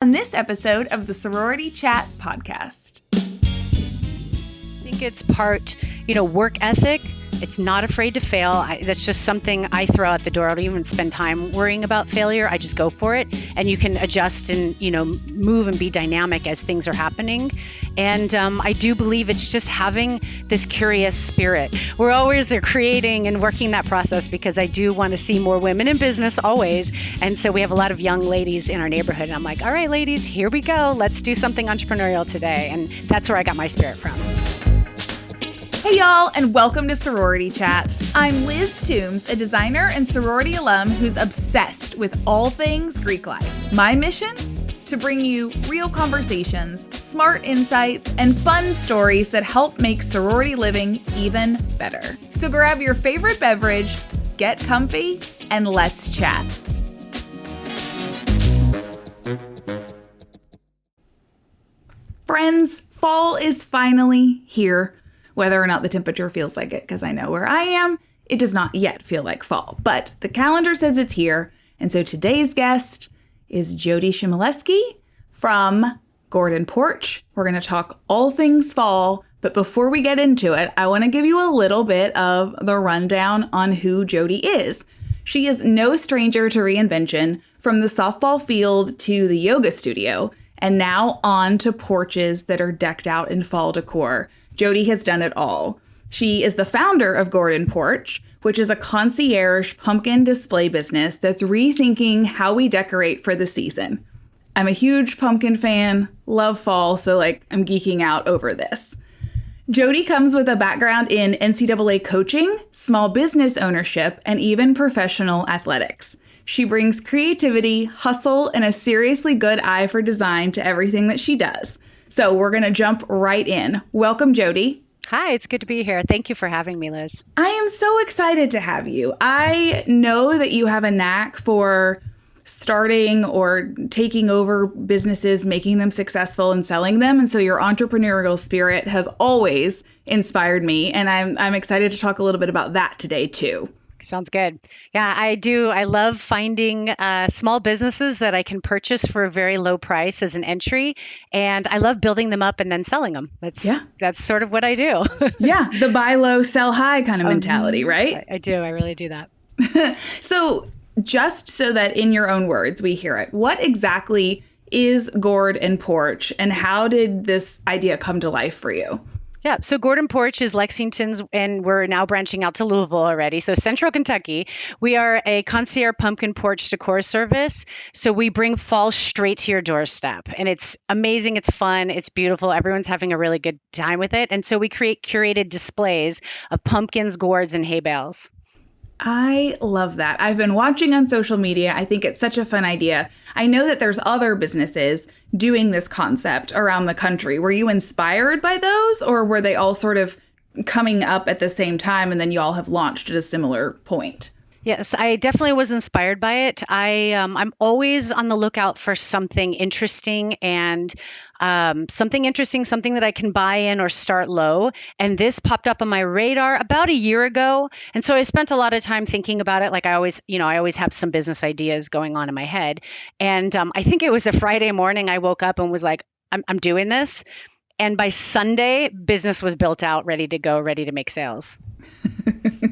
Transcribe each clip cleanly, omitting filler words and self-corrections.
on this episode of the Sorority Chat podcast. I think it's part, work ethic. It's not afraid to fail. That's just something I throw out the door. I don't even spend time worrying about failure. I just go for it. And you can adjust and, move and be dynamic as things are happening. And I do believe it's just having this curious spirit. We're always creating and working that process because I do want to see more women in business always. And so we have a lot of young ladies in our neighborhood. And I'm like, all right, ladies, here we go. Let's do something entrepreneurial today. And that's where I got my spirit from. Hey y'all, and welcome to Sorority Chat. I'm Liz Toombs, a designer and sorority alum who's obsessed with all things Greek life. My mission? To bring you real conversations, smart insights, and fun stories that help make sorority living even better. So grab your favorite beverage, get comfy, and let's chat. Friends, fall is finally here. Whether or not the temperature feels like it, because I know where I am, it does not yet feel like fall. But the calendar says it's here. And so today's guest is Jodi Chmielewski from Gourd and Porch. We're going to talk all things fall. But before we get into it, I want to give you a little bit of the rundown on who Jodi is. She is no stranger to reinvention, from the softball field to the yoga studio, and now on to porches that are decked out in fall decor. Jodi has done it all. She is the founder of Gourd and Porch, which is a concierge pumpkin display business that's rethinking how we decorate for the season. I'm a huge pumpkin fan, love fall, so I'm geeking out over this. Jodi comes with a background in NCAA coaching, small business ownership, and even professional athletics. She brings creativity, hustle, and a seriously good eye for design to everything that she does. So we're going to jump right in. Welcome, Jodi. Hi, it's good to be here. Thank you for having me, Liz. I am so excited to have you. I know that you have a knack for starting or taking over businesses, making them successful and selling them. And so your entrepreneurial spirit has always inspired me. And I'm excited to talk a little bit about that today, too. Sounds good. Yeah, I do. I love finding small businesses that I can purchase for a very low price as an entry. And I love building them up and then selling them. That's sort of what I do. Yeah, the buy low, sell high kind of mentality, right? I do. I really do that. So just so that in your own words, we hear it, what exactly is Gourd and Porch, and how did this idea come to life for you? Yeah, so Gourd and Porch is Lexington's, and we're now branching out to Louisville already. So Central Kentucky, we are a concierge pumpkin porch decor service. So we bring fall straight to your doorstep, and it's amazing. It's fun. It's beautiful. Everyone's having a really good time with it. And so we create curated displays of pumpkins, gourds, and hay bales. I love that. I've been watching on social media. I think it's such a fun idea. I know that there's other businesses doing this concept around the country. Were you inspired by those, or were they all sort of coming up at the same time and then you all have launched at a similar point? Yes, I definitely was inspired by it. I'm always on the lookout for something interesting and something that I can buy in or start low. And this popped up on my radar about a year ago. And so I spent a lot of time thinking about it. I always have some business ideas going on in my head. And I think it was a Friday morning I woke up and was like, I'm doing this. And by Sunday, business was built out, ready to go, ready to make sales.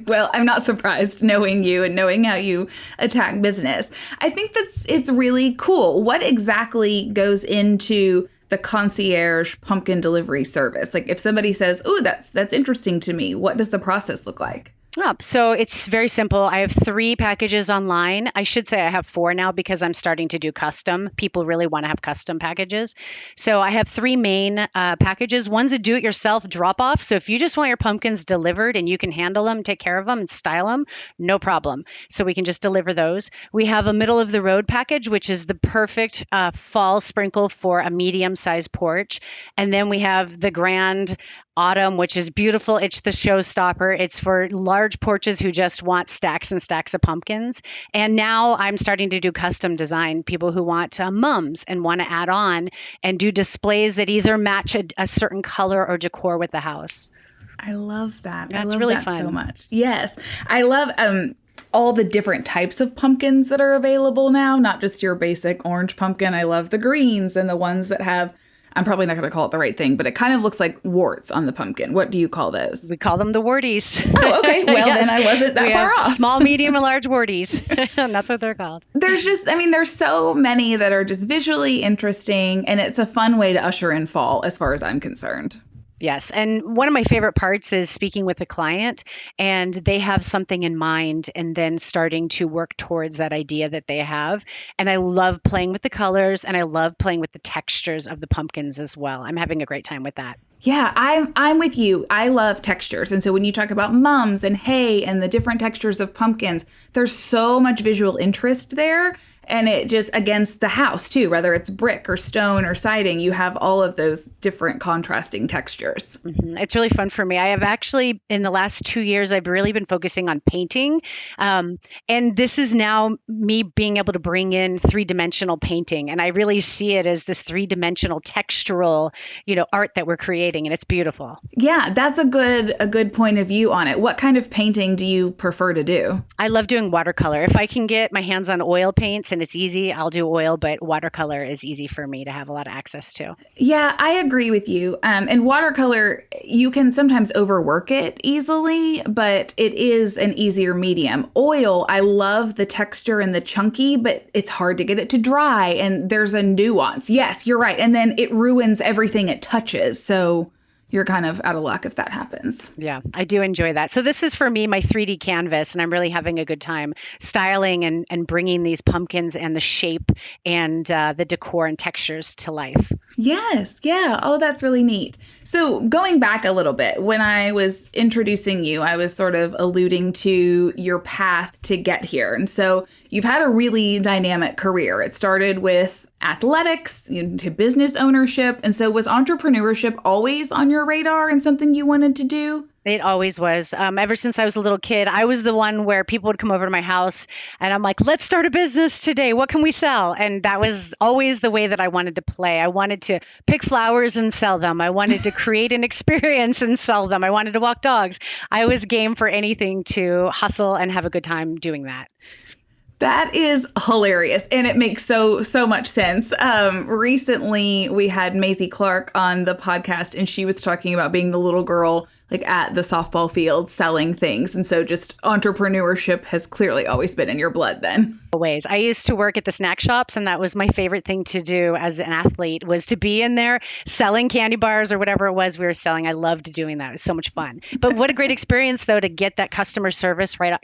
Well, I'm not surprised knowing you and knowing how you attack business. I think it's really cool. What exactly goes into the concierge pumpkin delivery service? If somebody says, "Oh, that's interesting to me," what does the process look like? So it's very simple. I have 3 packages online. I should say I have 4 now because I'm starting to do custom. People really want to have custom packages. So I have 3 main packages. One's a do-it-yourself drop-off. So if you just want your pumpkins delivered and you can handle them, take care of them, and style them, no problem. So we can just deliver those. We have a middle-of-the-road package, which is the perfect fall sprinkle for a medium-sized porch. And then we have the grand autumn, which is beautiful. It's the showstopper. It's for large porches who just want stacks and stacks of pumpkins. And now I'm starting to do custom design, people who want mums and want to add on and do displays that either match a certain color or decor with the house. I love that. Yeah, I it's love really that fun. So much. Yes. I love all the different types of pumpkins that are available now, not just your basic orange pumpkin. I love the greens and the ones that have, I'm probably not going to call it the right thing, but it kind of looks like warts on the pumpkin. What do you call those? We call them the warties. Oh, okay. Well, then I wasn't that far off. Small, medium, and large warties. And that's what they're called. There's so many that are just visually interesting, and it's a fun way to usher in fall as far as I'm concerned. Yes. And one of my favorite parts is speaking with a client and they have something in mind and then starting to work towards that idea that they have. And I love playing with the colors and I love playing with the textures of the pumpkins as well. I'm having a great time with that. Yeah, I'm with you. I love textures. And so when you talk about mums and hay and the different textures of pumpkins, there's so much visual interest there. And it just against the house too, whether it's brick or stone or siding, you have all of those different contrasting textures. Mm-hmm. It's really fun for me. I have actually, in the last 2 years, I've really been focusing on painting. And this is now me being able to bring in 3-dimensional painting. And I really see it as this 3-dimensional textural, art that we're creating. And it's beautiful. Yeah, that's a good point of view on it. What kind of painting do you prefer to do? I love doing watercolor. If I can get my hands on oil paints and it's easy, I'll do oil, but watercolor is easy for me to have a lot of access to. Yeah, I agree with you. And watercolor, you can sometimes overwork it easily, but it is an easier medium. Oil, I love the texture and the chunky, but it's hard to get it to dry. And there's a nuance. Yes, you're right. And then it ruins everything it touches. So you're kind of out of luck if that happens. Yeah, I do enjoy that. So this is for me, my 3D canvas, and I'm really having a good time styling and bringing these pumpkins and the shape and the decor and textures to life. Yes. Yeah. Oh, that's really neat. So going back a little bit, when I was introducing you, I was sort of alluding to your path to get here. And so you've had a really dynamic career. It started with athletics, to business ownership. And so was entrepreneurship always on your radar and something you wanted to do? It always was. Ever since I was a little kid, I was the one where people would come over to my house and I'm like, let's start a business today. What can we sell? And that was always the way that I wanted to play. I wanted to pick flowers and sell them. I wanted to create an experience and sell them. I wanted to walk dogs. I was game for anything to hustle and have a good time doing that. That is hilarious. And it makes so much sense. Recently, we had Maisie Clark on the podcast, and she was talking about being the little girl at the softball field selling things. And so just entrepreneurship has clearly always been in your blood then. Ways. I used to work at the snack shops, and that was my favorite thing to do as an athlete was to be in there selling candy bars or whatever it was we were selling. I loved doing that. It was so much fun. But what a great experience, though, to get that customer service right,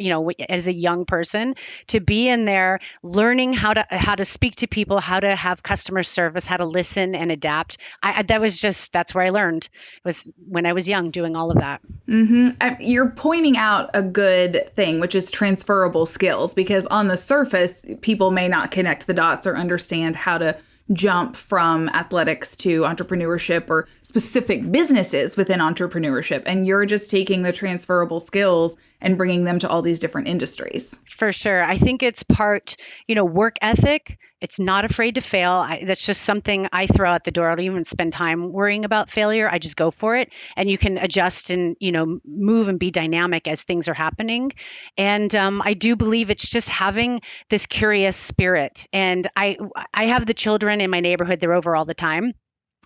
as a young person, to be in there learning how to speak to people, how to have customer service, how to listen and adapt. That's where I learned. It was when I was young doing all of that. Mm-hmm. You're pointing out a good thing, which is transferable skills, because on the surface, people may not connect the dots or understand how to jump from athletics to entrepreneurship or specific businesses within entrepreneurship. And you're just taking the transferable skills and bringing them to all these different industries. For sure. I think it's part, work ethic. It's not afraid to fail. That's just something I throw out the door. I don't even spend time worrying about failure. I just go for it. And you can adjust and, move and be dynamic as things are happening. And I do believe it's just having this curious spirit. And I have the children in my neighborhood. They're over all the time.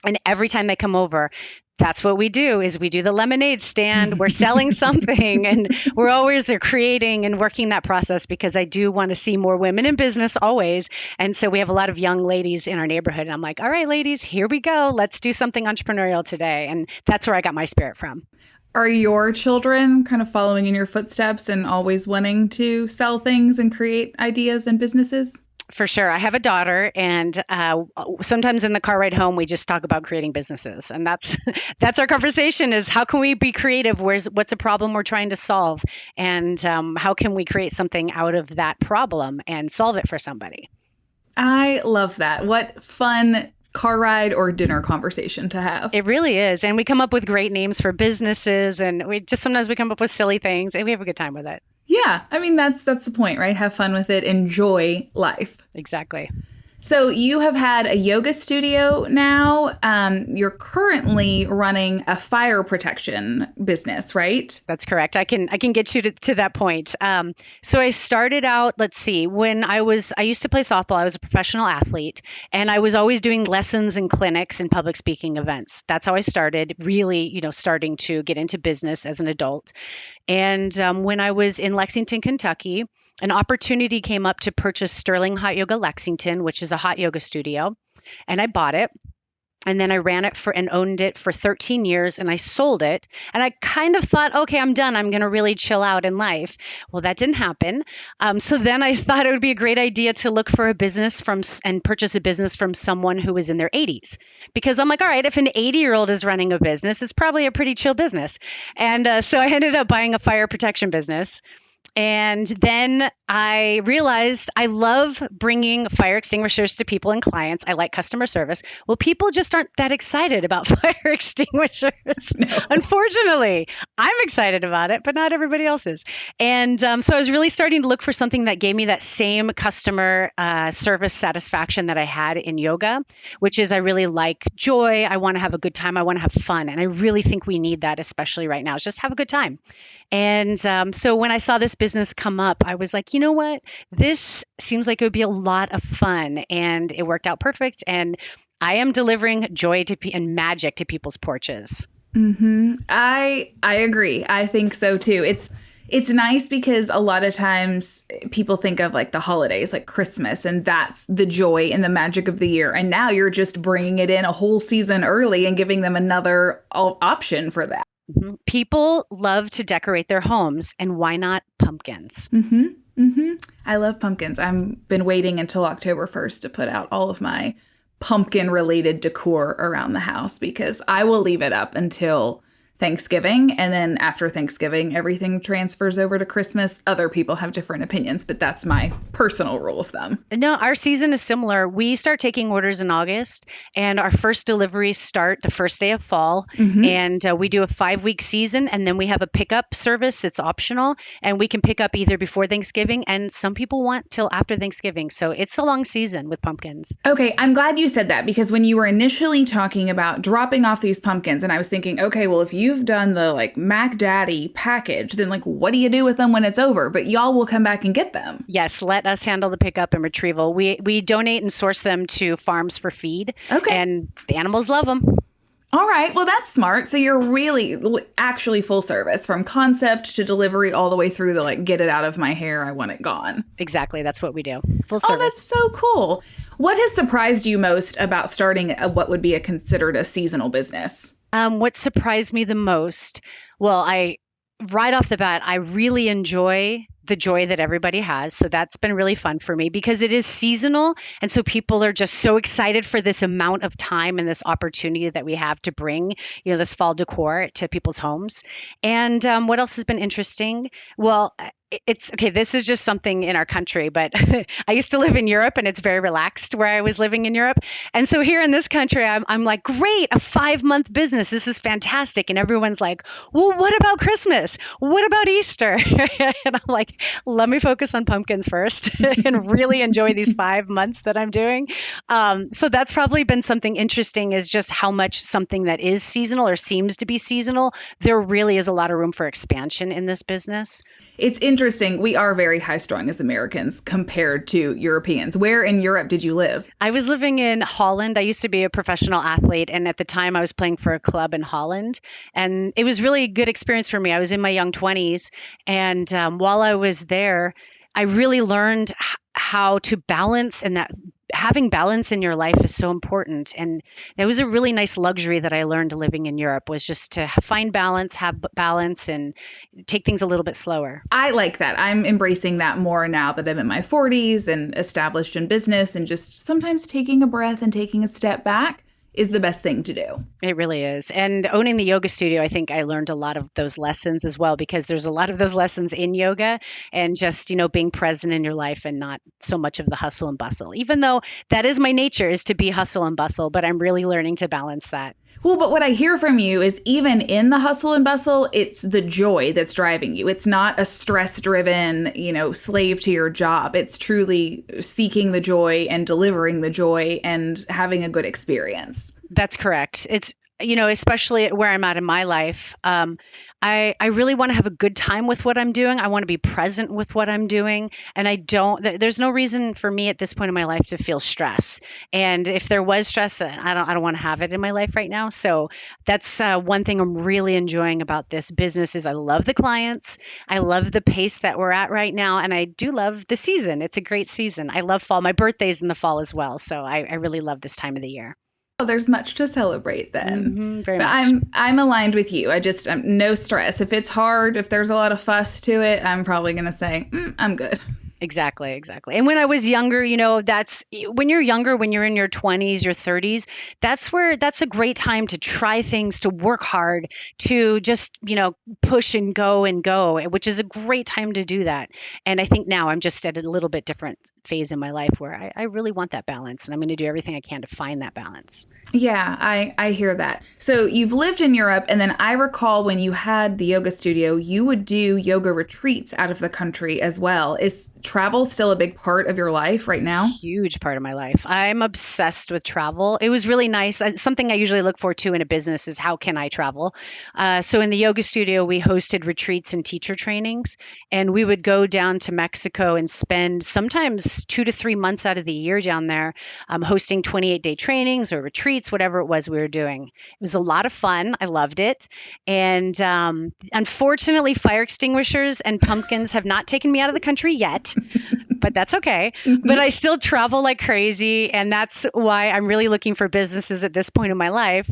And every time they come over, that's what we do is we do the lemonade stand. We're selling something and they're creating and working that process because I do want to see more women in business always. And so we have a lot of young ladies in our neighborhood. And I'm like, all right, ladies, here we go. Let's do something entrepreneurial today. And that's where I got my spirit from. Are your children kind of following in your footsteps and always wanting to sell things and create ideas and businesses? For sure. I have a daughter, and sometimes in the car ride home, we just talk about creating businesses. And that's our conversation is how can we be creative? What's a problem we're trying to solve? And how can we create something out of that problem and solve it for somebody? I love that. What fun car ride or dinner conversation to have. It really is. And we come up with great names for businesses, and sometimes we come up with silly things, and we have a good time with it. Yeah. I mean, that's the point, right? Have fun with it. Enjoy life. Exactly. So you have had a yoga studio now. You're currently running a fire protection business, right? That's correct. I can get you to that point. So I started out, let's see, when I used to play softball. I was a professional athlete, and I was always doing lessons and clinics and public speaking events. That's how I started, really, starting to get into business as an adult. And when I was in Lexington, Kentucky, an opportunity came up to purchase Sterling Hot Yoga Lexington, which is a hot yoga studio, and I bought it. And then I ran it and owned it for 13 years, and I sold it. And I kind of thought, okay, I'm done. I'm going to really chill out in life. Well, that didn't happen. So then I thought it would be a great idea to look for a business and purchase a business from someone who was in their 80s. Because I'm like, all right, if an 80-year-old is running a business, it's probably a pretty chill business. And so I ended up buying a fire protection business. And then I realized I love bringing fire extinguishers to people and clients. I like customer service. Well, people just aren't that excited about fire extinguishers. No. Unfortunately, I'm excited about it, but not everybody else is. And so I was really starting to look for something that gave me that same customer service satisfaction that I had in yoga, which is I really like joy. I want to have a good time. I want to have fun. And I really think we need that, especially right now, is just have a good time. And so when I saw this business come up, I was like, you know what? This seems like it would be a lot of fun. And it worked out perfect. And I am delivering joy and magic to people's porches. Mm-hmm. I agree. I think so too. It's nice because a lot of times people think of like the holidays, like Christmas, and that's the joy and the magic of the year. And now you're just bringing it in a whole season early and giving them another option for that. Mm-hmm. People love to decorate their homes, and why not pumpkins? Mm-hmm. Mm-hmm. I love pumpkins. I've been waiting until October 1st to put out all of my pumpkin-related decor around the house because I will leave it up until Thanksgiving. And then after Thanksgiving, everything transfers over to Christmas. Other people have different opinions, but that's my personal rule of thumb. No, our season is similar. We start taking orders in August, and our first deliveries start the first day of fall. Mm-hmm. And we do a 5-week season, and then we have a pickup service. It's optional, and we can pick up either before Thanksgiving, and some people want till after Thanksgiving. So it's a long season with pumpkins. Okay, I'm glad you said that because when you were initially talking about dropping off these pumpkins, and I was thinking, okay, well, if you've done the like Mac Daddy package, then like what do you do with them when it's over? But y'all will come back and get them. Yes, let us handle the pickup and retrieval. We donate and source them to farms for feed. Okay. And the animals love them. All right. Well, that's smart. So you're really actually full service from concept to delivery all the way through the like, get it out of my hair. I want it gone. Exactly. That's what we do. Full service. Oh, that's so cool. What has surprised you most about starting what would be considered a seasonal business? What surprised me the most? Well, right off the bat, I really enjoy the joy that everybody has. So that's been really fun for me because it is seasonal. And so people are just so excited for this amount of time and this opportunity that we have to bring, this fall decor to people's homes. And what else has been interesting? Well, it's okay. This is just something in our country, but I used to live in Europe and it's very relaxed where I was living in Europe. And so here in this country, I'm like, great, a 5-month business. This is fantastic. And everyone's like, well, what about Christmas? What about Easter? And I'm like, let me focus on pumpkins first and really enjoy these 5 months that I'm doing. So that's probably been something interesting is just how much something that is seasonal or seems to be seasonal, there really is a lot of room for expansion in this business. It's interesting. We are very high strung as Americans compared to Europeans. Where in Europe did you live? I was living in Holland. I used to be a professional athlete. And at the time I was playing for a club in Holland. And it was really a good experience for me. I was in my young 20s. And while I was there, I really learned how to balance, and that having balance in your life is so important. And it was a really nice luxury that I learned living in Europe, was just to find balance, have balance, and take things a little bit slower. I like that. I'm embracing that more now that I'm in my 40s and established in business, and just sometimes taking a breath and taking a step back is the best thing to do. It really is. And owning the yoga studio, I think I learned a lot of those lessons as well, because there's a lot of those lessons in yoga and just, being present in your life and not so much of the hustle and bustle, even though that is my nature, is to be hustle and bustle, but I'm really learning to balance that. Well, but what I hear from you is even in the hustle and bustle, it's the joy that's driving you. It's not a stress-driven, slave to your job. It's truly seeking the joy and delivering the joy and having a good experience. That's correct. It's, especially where I'm at in my life, I really want to have a good time with what I'm doing. I want to be present with what I'm doing. And there's no reason for me at this point in my life to feel stress. And if there was stress, I don't want to have it in my life right now. So that's one thing I'm really enjoying about this business is I love the clients. I love the pace that we're at right now. And I do love the season. It's a great season. I love fall. My birthday's in the fall as well. So I really love this time of the year. Oh, there's much to celebrate then. Very but much. I'm aligned with you. I'm no stress. If it's hard, if there's a lot of fuss to it, I'm probably going to say, I'm good. Exactly. And when I was younger, that's when you're younger, when you're in your 20s, your 30s, that's a great time to try things, to work hard, to just, push and go, which is a great time to do that. And I think now I'm just at a little bit different phase in my life where I really want that balance, and I'm going to do everything I can to find that balance. Yeah, I hear that. So you've lived in Europe, and then I recall when you had the yoga studio, you would do yoga retreats out of the country as well. Is travel still a big part of your life right now? Huge part of my life. I'm obsessed with travel. It was really nice. Something I usually look for too in a business is how can I travel? So in the yoga studio, we hosted retreats and teacher trainings, and we would go down to Mexico and spend sometimes 2 to 3 months out of the year down there, hosting 28-day trainings or retreats, whatever it was we were doing. It was a lot of fun. I loved it. And unfortunately, fire extinguishers and pumpkins have not taken me out of the country yet. But that's okay. But I still travel like crazy. And that's why I'm really looking for businesses at this point in my life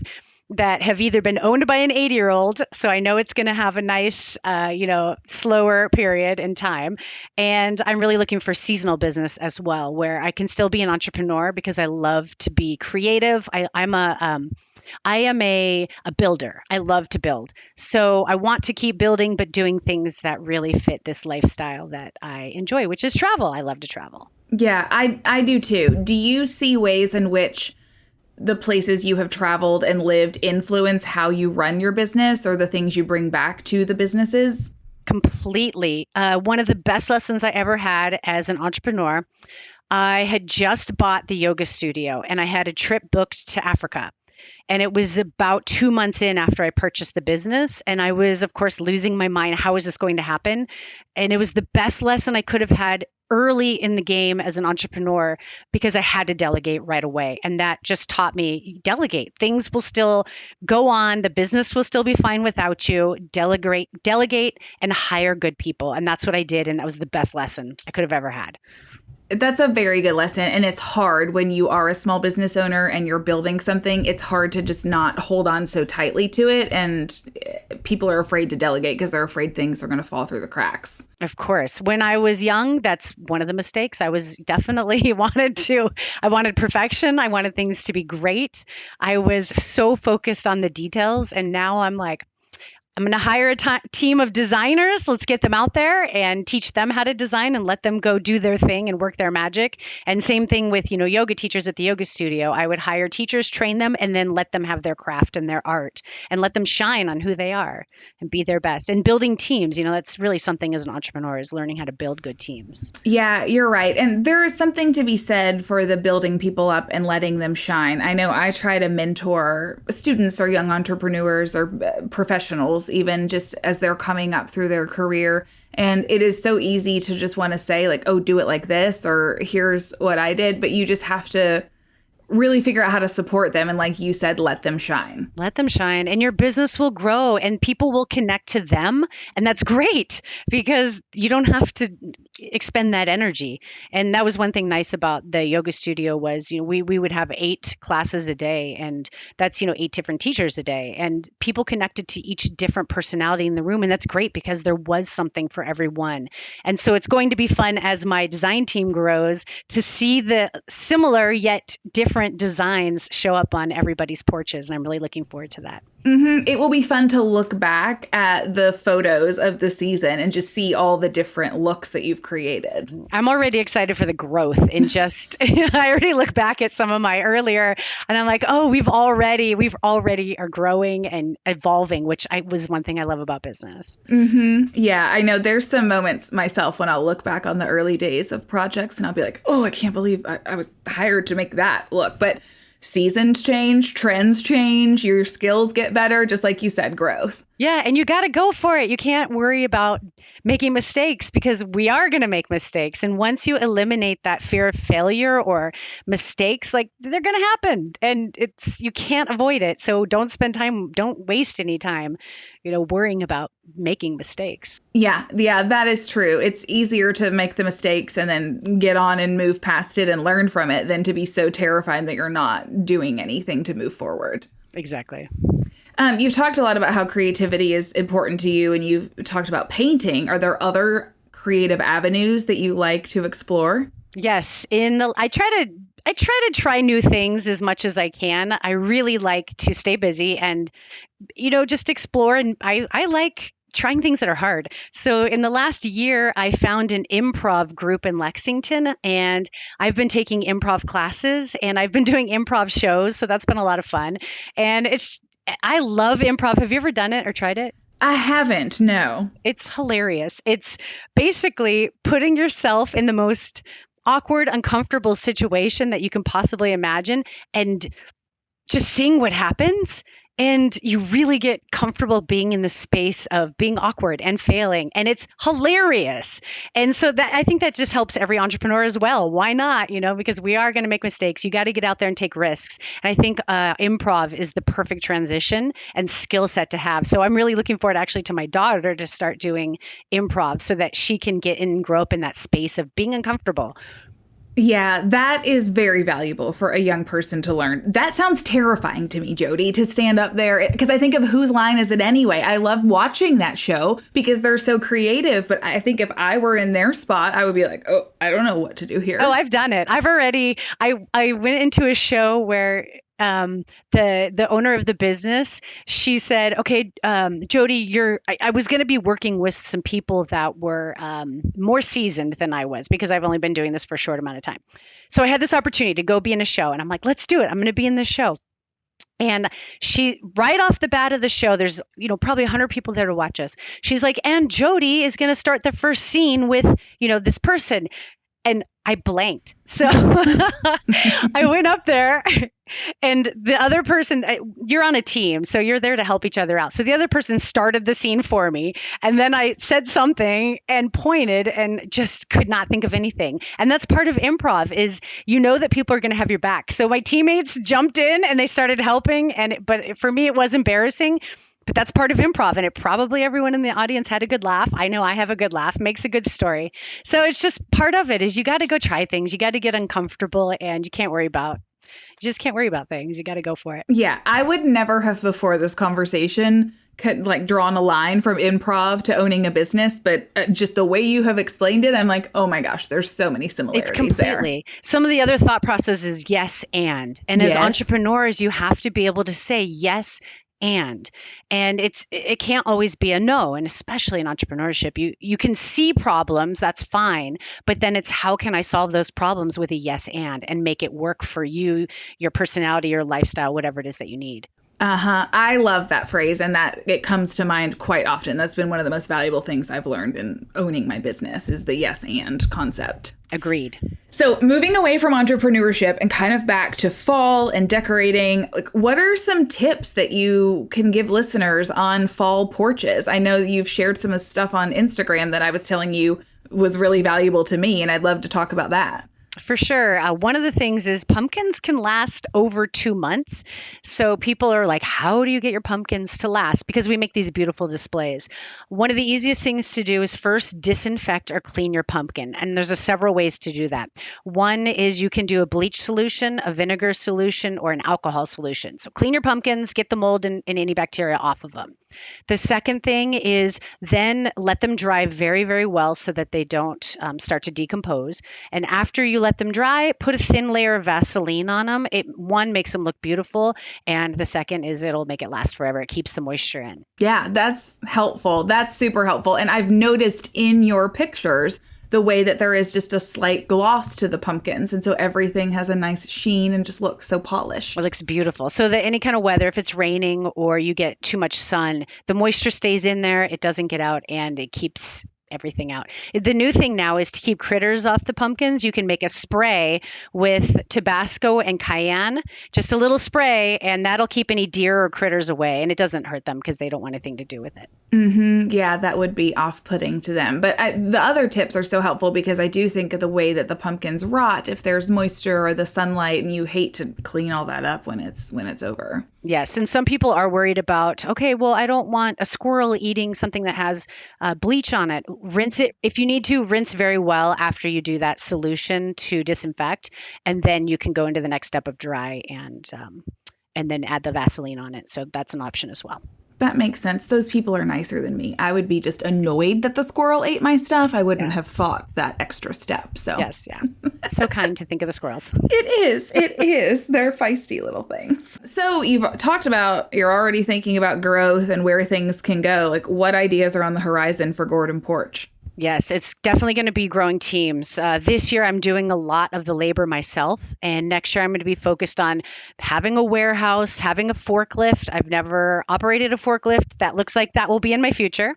that have either been owned by an 80-year-old. So I know it's going to have a nice, slower period in time. And I'm really looking for seasonal business as well, where I can still be an entrepreneur because I love to be creative. I am a builder. I love to build. So I want to keep building, but doing things that really fit this lifestyle that I enjoy, which is travel. I love to travel. Yeah, I do too. Do you see ways in which the places you have traveled and lived influence how you run your business or the things you bring back to the businesses? Completely. One of the best lessons I ever had as an entrepreneur, I had just bought the yoga studio and I had a trip booked to Africa. And it was about 2 months in after I purchased the business. And I was, of course, losing my mind. How is this going to happen? And it was the best lesson I could have had early in the game as an entrepreneur because I had to delegate right away. And that just taught me delegate. Things will still go on. The business will still be fine without you. Delegate and hire good people. And that's what I did. And that was the best lesson I could have ever had. That's a very good lesson. And it's hard when you are a small business owner and you're building something. It's hard to just not hold on so tightly to it. And people are afraid to delegate because they're afraid things are going to fall through the cracks. Of course. When I was young, that's one of the mistakes. I was definitely I wanted perfection. I wanted things to be great. I was so focused on the details. And now I'm like, I'm going to hire a team of designers. Let's get them out there and teach them how to design and let them go do their thing and work their magic. And same thing with, yoga teachers at the yoga studio. I would hire teachers, train them, and then let them have their craft and their art and let them shine on who they are and be their best. And building teams, that's really something as an entrepreneur is learning how to build good teams. Yeah, you're right. And there is something to be said for the building people up and letting them shine. I know I try to mentor students or young entrepreneurs or professionals, even just as they're coming up through their career. And it is so easy to just want to say like, oh, do it like this, or here's what I did. But you just have to really figure out how to support them. And like you said, let them shine. Let them shine and your business will grow and people will connect to them. And that's great because you don't have to expend that energy. And that was one thing nice about the yoga studio was, we would have 8 classes a day and that's, 8 different teachers a day and people connected to each different personality in the room. And that's great because there was something for everyone. And so it's going to be fun as my design team grows to see the similar yet different designs show up on everybody's porches. And I'm really looking forward to that. It will be fun to look back at the photos of the season and just see all the different looks that you've created. I'm already excited for the growth in just, I already look back at some of my earlier and I'm like, oh, we've already are growing and evolving, which was one thing I love about business. Yeah, I know there's some moments myself when I'll look back on the early days of projects and I'll be like, oh, I can't believe I was hired to make that look. But seasons change, trends change, your skills get better, just like you said, growth. Yeah, and you got to go for it. You can't worry about making mistakes because we are going to make mistakes. And once you eliminate that fear of failure or mistakes, like they're going to happen and you can't avoid it. So don't waste any time, worrying about making mistakes. Yeah, that is true. It's easier to make the mistakes and then get on and move past it and learn from it than to be so terrified that you're not doing anything to move forward. Exactly. You've talked a lot about how creativity is important to you, and you've talked about painting. Are there other creative avenues that you like to explore? Yes. I try to try new things as much as I can. I really like to stay busy and, just explore. And I like trying things that are hard. So in the last year, I found an improv group in Lexington, and I've been taking improv classes and I've been doing improv shows. So that's been a lot of fun. And I love improv. Have you ever done it or tried it? I haven't, no. It's hilarious. It's basically putting yourself in the most awkward, uncomfortable situation that you can possibly imagine and just seeing what happens. And you really get comfortable being in the space of being awkward and failing. And it's hilarious. And so I think that just helps every entrepreneur as well. Why not? Because we are going to make mistakes. You got to get out there and take risks. And I think improv is the perfect transition and skill set to have. So I'm really looking forward actually to my daughter to start doing improv so that she can get in and grow up in that space of being uncomfortable. Yeah, that is very valuable for a young person to learn. That sounds terrifying to me, Jody, to stand up there, because I think of whose line is it anyway? I love watching that show because they're so creative, but I think if I were in their spot, I would be like, oh, I don't know what to do here. Oh, I've done it. I went into a show where the owner of the business, she said, okay, Jody, I was going to be working with some people that were more seasoned than I was because I've only been doing this for a short amount of time. So I had this opportunity to go be in a show and I'm like, let's do it. I'm going to be in this show. And she, right off the bat of the show, there's, probably 100 people there to watch us. She's like, and Jody is going to start the first scene with, this person. And I blanked. So I went up there and the other person, you're on a team, so you're there to help each other out. So the other person started the scene for me. And then I said something and pointed and just could not think of anything. And that's part of improv is, that people are going to have your back. So my teammates jumped in and they started helping. But for me, it was embarrassing. But that's part of improv, and probably everyone in the audience had a good laugh. I know I have a good laugh, makes a good story. So it's just part of it is you got to go try things. You got to get uncomfortable, and you just can't worry about things. You got to go for it. Yeah, I would never have before this conversation drawn a line from improv to owning a business, but just the way you have explained it, I'm like, oh my gosh, there's so many similarities it's completely there. Some of the other thought process is yes and as entrepreneurs, you have to be able to say yes and it can't always be a no. And especially in entrepreneurship, you can see problems, that's fine. But then it's how can I solve those problems with a yes and make it work for you, your personality, your lifestyle, whatever it is that you need. I love that phrase, and that it comes to mind quite often. That's been one of the most valuable things I've learned in owning my business is the yes and concept. Agreed. So moving away from entrepreneurship and kind of back to fall and decorating, what are some tips that you can give listeners on fall porches? I know you've shared some stuff on Instagram that I was telling you was really valuable to me, and I'd love to talk about that. For sure. One of the things is pumpkins can last over 2 months. So people are like, how do you get your pumpkins to last? Because we make these beautiful displays. One of the easiest things to do is first disinfect or clean your pumpkin. And there's several ways to do that. One is you can do a bleach solution, a vinegar solution, or an alcohol solution. So clean your pumpkins, get the mold and any bacteria off of them. The second thing is then let them dry very, very well so that they don't start to decompose. And after you let them dry, put a thin layer of Vaseline on them. One, makes them look beautiful, and the second is it'll make it last forever. It keeps the moisture in. Yeah, that's helpful. That's super helpful. And I've noticed in your pictures the way that there is just a slight gloss to the pumpkins. And so everything has a nice sheen and just looks so polished. It looks beautiful. So that any kind of weather, if it's raining or you get too much sun, the moisture stays in there, it doesn't get out, and it keeps everything out. The new thing now is to keep critters off the pumpkins. You can make a spray with Tabasco and cayenne, just a little spray, and that'll keep any deer or critters away. And it doesn't hurt them because they don't want anything to do with it. Mm-hmm. Yeah, that would be off-putting to them. But the other tips are so helpful because I do think of the way that the pumpkins rot if there's moisture or the sunlight, and you hate to clean all that up when it's over. Yes. And some people are worried about, okay, well, I don't want a squirrel eating something that has bleach on it. Rinse it. If you need to, rinse very well after you do that solution to disinfect. And then you can go into the next step of dry and then add the Vaseline on it. So that's an option as well. That makes sense. Those people are nicer than me. I would be just annoyed that the squirrel ate my stuff. I wouldn't have thought that extra step. So yes, yeah. So kind to think of the squirrels. It is. It is. They're feisty little things. So you've talked about, you're already thinking about growth and where things can go. Like, what ideas are on the horizon for Gourd and Porch? Yes, it's definitely going to be growing teams. This year, I'm doing a lot of the labor myself. And next year, I'm going to be focused on having a warehouse, having a forklift. I've never operated a forklift. That looks like that will be in my future.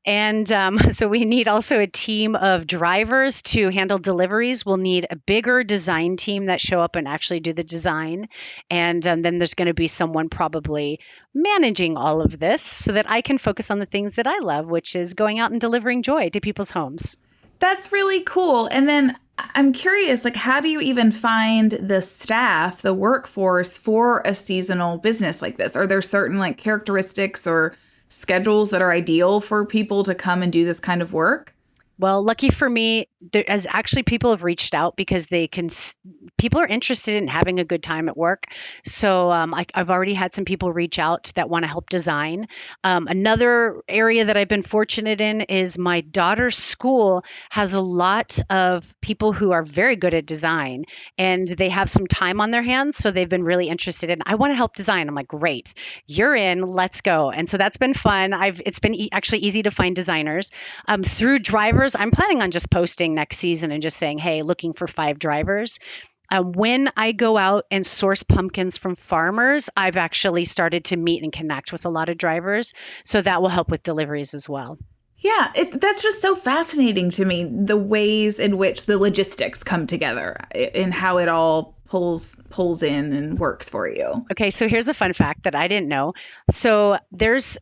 And so we need also a team of drivers to handle deliveries. We'll need a bigger design team that show up and actually do the design. And then there's going to be someone probably managing all of this so that I can focus on the things that I love, which is going out and delivering joy to people's homes. That's really cool. And then I'm curious, like, how do you even find the staff, the workforce for a seasonal business like this? Are there certain like characteristics or schedules that are ideal for people to come and do this kind of work? Well, lucky for me, as actually people have reached out because people are interested in having a good time at work. So I've already had some people reach out that want to help design. Another area that I've been fortunate in is my daughter's school has a lot of people who are very good at design, and they have some time on their hands. So they've been really interested in, I want to help design. I'm like, great, you're in, let's go. And so that's been fun. It's been actually easy to find designers. Through drivers, I'm planning on just posting next season and just saying, hey, looking for 5 drivers. When I go out and source pumpkins from farmers, I've actually started to meet and connect with a lot of drivers. So that will help with deliveries as well. Yeah, that's just so fascinating to me, the ways in which the logistics come together and how it all pulls in and works for you. Okay, so here's a fun fact that I didn't know. So there's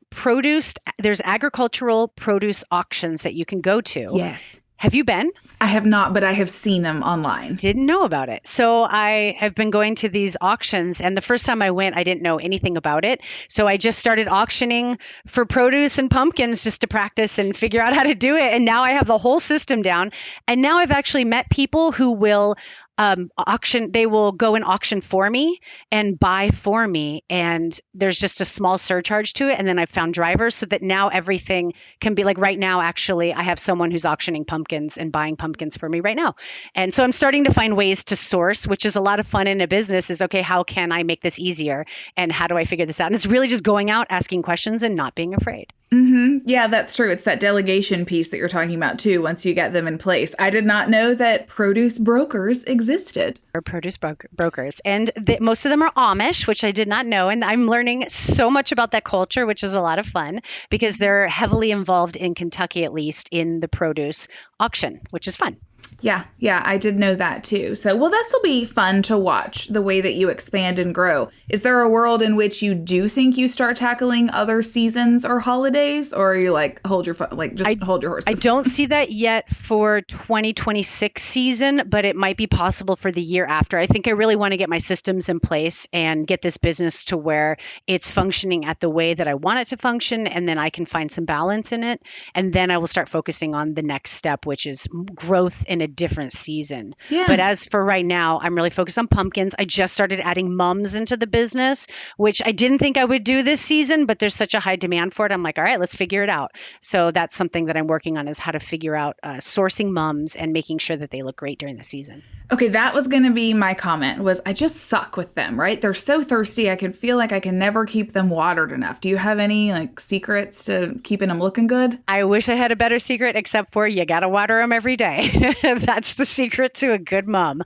agricultural produce auctions that you can go to. Yes. Have you been? I have not, but I have seen them online. Didn't know about it. So I have been going to these auctions, and the first time I went, I didn't know anything about it. So I just started auctioning for produce and pumpkins just to practice and figure out how to do it. And now I have the whole system down. And now I've actually met people who will they will go and auction for me and buy for me. And there's just a small surcharge to it. And then I've found drivers so that now everything can be like right now, actually, I have someone who's auctioning pumpkins and buying pumpkins for me right now. And so I'm starting to find ways to source, which is a lot of fun in a business is, okay, how can I make this easier? And how do I figure this out? And it's really just going out, asking questions and not being afraid. Mm-hmm. Yeah, that's true. It's that delegation piece that you're talking about, too, once you get them in place. I did not know that produce brokers existed. Or produce brokers. And most of them are Amish, which I did not know. And I'm learning so much about that culture, which is a lot of fun because they're heavily involved in Kentucky, at least, in the produce auction, which is fun. Yeah, I did know that too. So, well, this will be fun to watch the way that you expand and grow. Is there a world in which you do think you start tackling other seasons or holidays, or are you like hold your horses? I don't see that yet for 2026 season, but it might be possible for the year after. I think I really want to get my systems in place and get this business to where it's functioning at the way that I want it to function, and then I can find some balance in it, and then I will start focusing on the next step, which is growth in a different season. Yeah. But as for right now, I'm really focused on pumpkins. I just started adding mums into the business, which I didn't think I would do this season, but there's such a high demand for it. I'm like, all right, let's figure it out. So that's something that I'm working on, is how to figure out sourcing mums and making sure that they look great during the season. Okay, that was going to be my comment, was I just suck with them, right? They're so thirsty. I can feel like I can never keep them watered enough. Do you have any secrets to keeping them looking good? I wish I had a better secret, except for you got to water them every day. That's the secret to a good mum.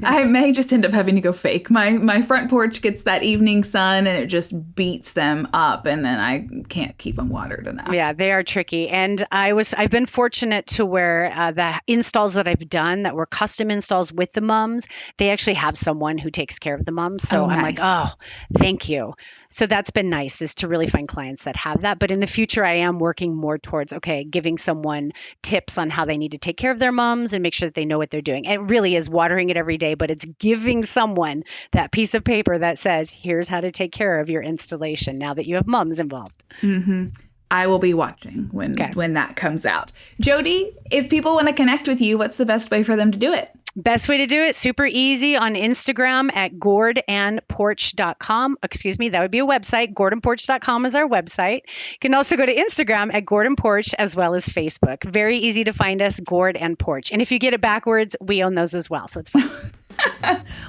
I may just end up having to go fake. My front porch gets that evening sun and it just beats them up, and then I can't keep them watered enough. Yeah, they are tricky. And I've been fortunate to where the installs that I've done that were custom installs with the mums, they actually have someone who takes care of the mums. So I'm like, oh, thank you. So that's been nice, is to really find clients that have that. But in the future, I am working more towards, giving someone tips on how they need to take care of their mums and make sure that they know what they're doing. And it really is watering it every day, but it's giving someone that piece of paper that says, here's how to take care of your installation now that you have mums involved. Mm-hmm. I will be watching when that comes out. Jody, if people want to connect with you, what's the best way for them to do it? Best way to do it, super easy, on Instagram at gourdandporch.com. Excuse me, that would be a website. Gourdandporch.com is our website. You can also go to Instagram at Gourd and Porch, as well as Facebook. Very easy to find us, Gourd and Porch. And if you get it backwards, we own those as well, so it's fine.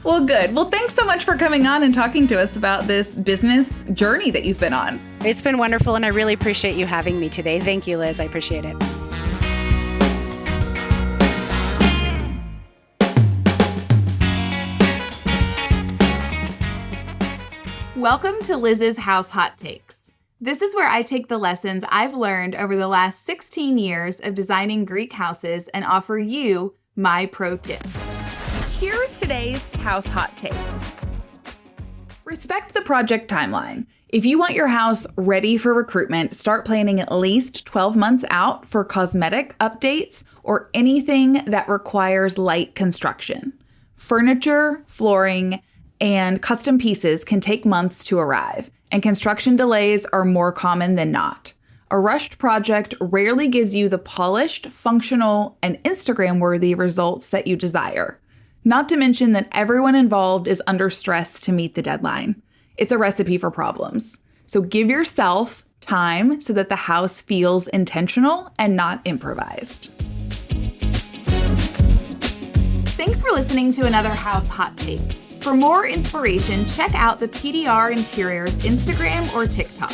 Well, good. Well, thanks so much for coming on and talking to us about this business journey that you've been on. It's been wonderful, and I really appreciate you having me today. Thank you, Liz. I appreciate it. Welcome to Liz's House Hot Takes. This is where I take the lessons I've learned over the last 16 years of designing Greek houses and offer you my pro tips. Here's today's House Hot Take. Respect the project timeline. If you want your house ready for recruitment, start planning at least 12 months out for cosmetic updates or anything that requires light construction. Furniture, flooring, and custom pieces can take months to arrive, and construction delays are more common than not. A rushed project rarely gives you the polished, functional, and Instagram-worthy results that you desire. Not to mention that everyone involved is under stress to meet the deadline. It's a recipe for problems. So give yourself time so that the house feels intentional and not improvised. Thanks for listening to another House Hot Take. For more inspiration, check out the PDR Interiors Instagram or TikTok.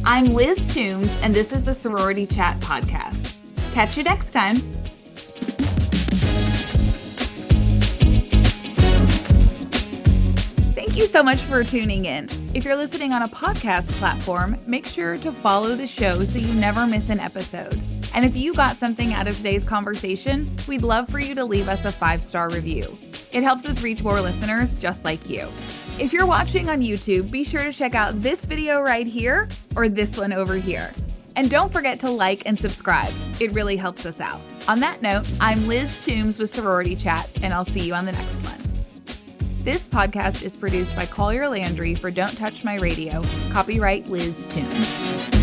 I'm Liz Toombs, and this is the Sorority Chat podcast. Catch you next time. Thank you so much for tuning in. If you're listening on a podcast platform, make sure to follow the show so you never miss an episode. And if you got something out of today's conversation, we'd love for you to leave us a 5-star review. It helps us reach more listeners just like you. If you're watching on YouTube, be sure to check out this video right here or this one over here. And don't forget to like and subscribe. It really helps us out. On that note, I'm Liz Toombs with Sorority Chat, and I'll see you on the next one. This podcast is produced by Collier Landry for Don't Touch My Radio. Copyright Liz Toombs.